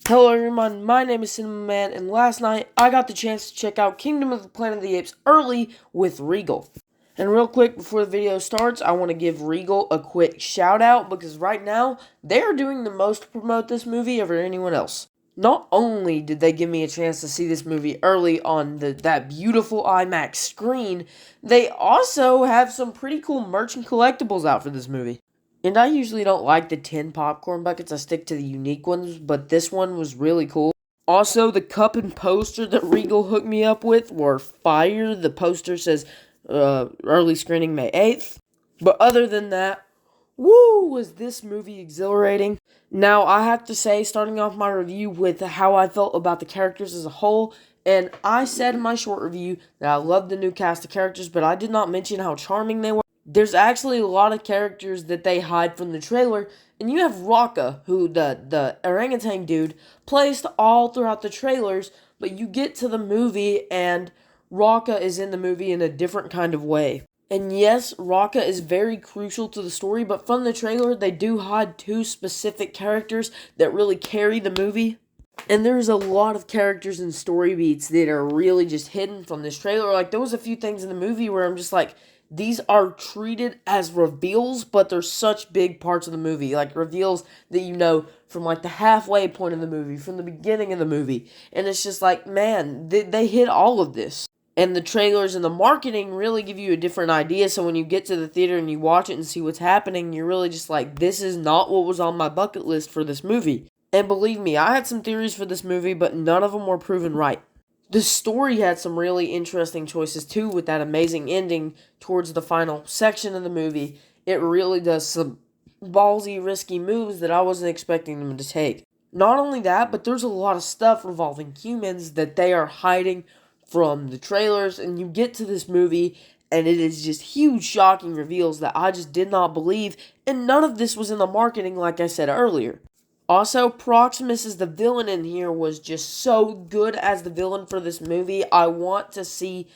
Hello everyone, my name is Cinema Man, and last night I got the chance to check out Kingdom of the Planet of the Apes early with Regal. And real quick before the video starts, I want to give Regal a quick shout out because right now they are doing the most to promote this movie over anyone else. Not only did they give me a chance to see this movie early on that beautiful IMAX screen, they also have some pretty cool merch and collectibles out for this movie. And I usually don't like the tin popcorn buckets. I stick to the unique ones, but this one was really cool. Also, the cup and poster that Regal hooked me up with were fire. The poster says early screening May 8th. But other than that, woo, was this movie exhilarating. Now, I have to say, starting off my review with how I felt about the characters as a whole, and I said in my short review that I loved the new cast of characters, but I did not mention how charming they were. There's actually a lot of characters that they hide from the trailer, and you have Rocka, who the orangutan dude, placed all throughout the trailers, but you get to the movie, and Rocka is in the movie in a different kind of way. And yes, Rocka is very crucial to the story, but from the trailer, they do hide two specific characters that really carry the movie. And there's a lot of characters and story beats that are really just hidden from this trailer. Like, there was a few things in the movie where I'm just like, these are treated as reveals, but they're such big parts of the movie. Like, reveals that you know from, like, the halfway point of the movie, from the beginning of the movie. And it's just like, man, they hit all of this. And the trailers and the marketing really give you a different idea. So when you get to the theater and you watch it and see what's happening, you're really just like, this is not what was on my bucket list for this movie. And believe me, I had some theories for this movie, but none of them were proven right. The story had some really interesting choices too, with that amazing ending towards the final section of the movie. It really does some ballsy, risky moves that I wasn't expecting them to take. Not only that, but there's a lot of stuff revolving humans that they are hiding from the trailers, and you get to this movie, and it is just huge, shocking reveals that I just did not believe, and none of this was in the marketing like I said earlier. Also, Proximus as the villain in here was just so good as the villain for this movie. I want to see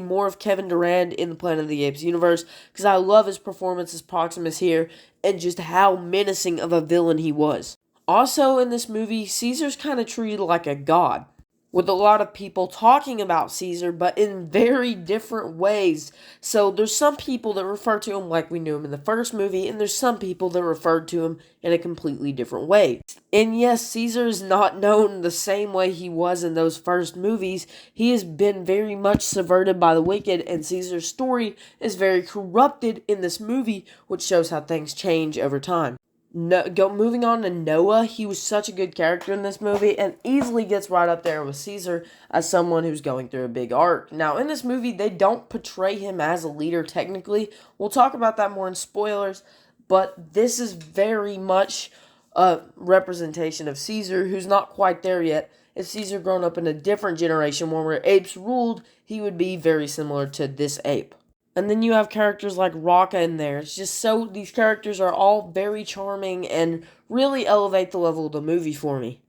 more of Kevin Durand in the Planet of the Apes universe, because I love his performance as Proximus here, and just how menacing of a villain he was. Also in this movie, Caesar's kind of treated like a god, with a lot of people talking about Caesar, but in very different ways. So there's some people that refer to him like we knew him in the first movie, and there's some people that referred to him in a completely different way. And yes, Caesar is not known the same way he was in those first movies. He has been very much subverted by the wicked, and Caesar's story is very corrupted in this movie, which shows how things change over time. Moving on to Noah, he was such a good character in this movie and easily gets right up there with Caesar as someone who's going through a big arc. Now, in this movie, they don't portray him as a leader technically. We'll talk about that more in spoilers, but this is very much a representation of Caesar, who's not quite there yet. If Caesar grown up in a different generation, one where apes ruled, he would be very similar to this ape. And then you have characters like Rocka in there. It's just so, these characters are all very charming and really elevate the level of the movie for me.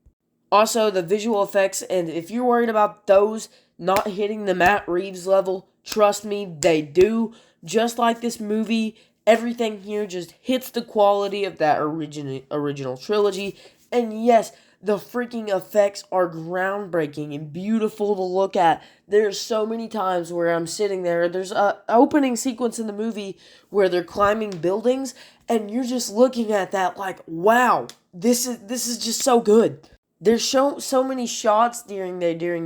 Also, the visual effects, and if you're worried about those not hitting the Matt Reeves level, trust me, they do. Just like this movie, everything here just hits the quality of that original trilogy. And yes, the freaking effects are groundbreaking and beautiful to look at. There's so many times where I'm sitting there. There's an opening sequence in the movie where they're climbing buildings, and you're just looking at that like, wow, this is just so good. There's so many shots during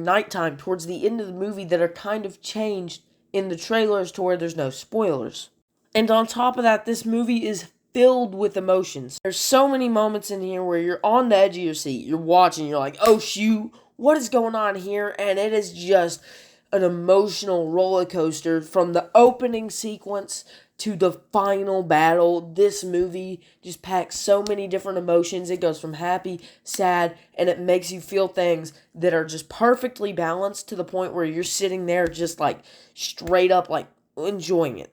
nighttime towards the end of the movie that are kind of changed in the trailers to where there's no spoilers. And on top of that, this movie is filled with emotions. There's so many moments in here where you're on the edge of your seat. You're watching, you're like, oh shoot, what is going on here? And it is just an emotional roller coaster from the opening sequence to the final battle. This movie just packs so many different emotions. It goes from happy, sad, and it makes you feel things that are just perfectly balanced to the point where you're sitting there just like straight up like enjoying it.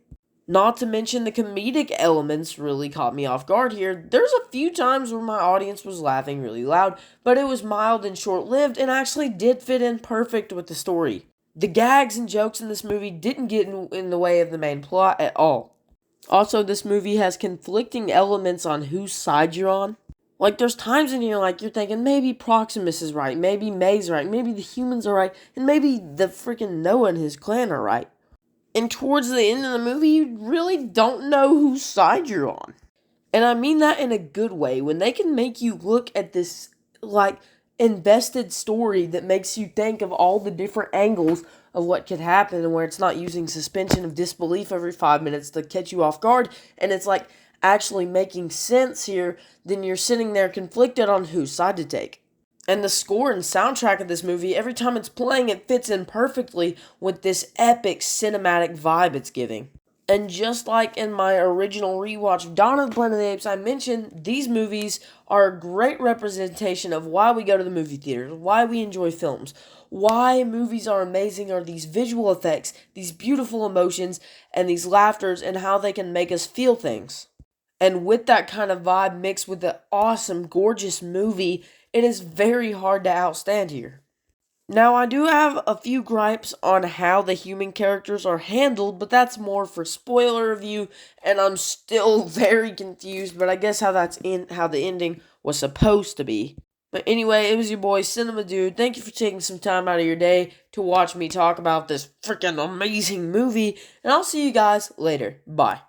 Not to mention the comedic elements really caught me off guard here. There's a few times where my audience was laughing really loud, but it was mild and short-lived and actually did fit in perfect with the story. The gags and jokes in this movie didn't get in the way of the main plot at all. Also, this movie has conflicting elements on whose side you're on. Like, there's times in here, like, you're thinking, maybe Proximus is right, maybe May's right, maybe the humans are right, and maybe the freaking Noah and his clan are right. And towards the end of the movie, you really don't know whose side you're on. And I mean that in a good way. When they can make you look at this, like, invested story that makes you think of all the different angles of what could happen, and where it's not using suspension of disbelief every 5 minutes to catch you off guard, and it's like actually making sense here, then you're sitting there conflicted on whose side to take. And the score and soundtrack of this movie, every time it's playing, it fits in perfectly with this epic cinematic vibe it's giving. And just like in my original rewatch of Dawn of the Planet of the Apes, I mentioned these movies are a great representation of why we go to the movie theaters, why we enjoy films, why movies are amazing are these visual effects, these beautiful emotions, and these laughters, and how they can make us feel things. And with that kind of vibe mixed with the awesome, gorgeous movie, it is very hard to outstand here. Now, I do have a few gripes on how the human characters are handled, but that's more for spoiler review, and I'm still very confused, but I guess how the ending was supposed to be. But anyway, it was your boy Cinema Dude. Thank you for taking some time out of your day to watch me talk about this freaking amazing movie, and I'll see you guys later. Bye.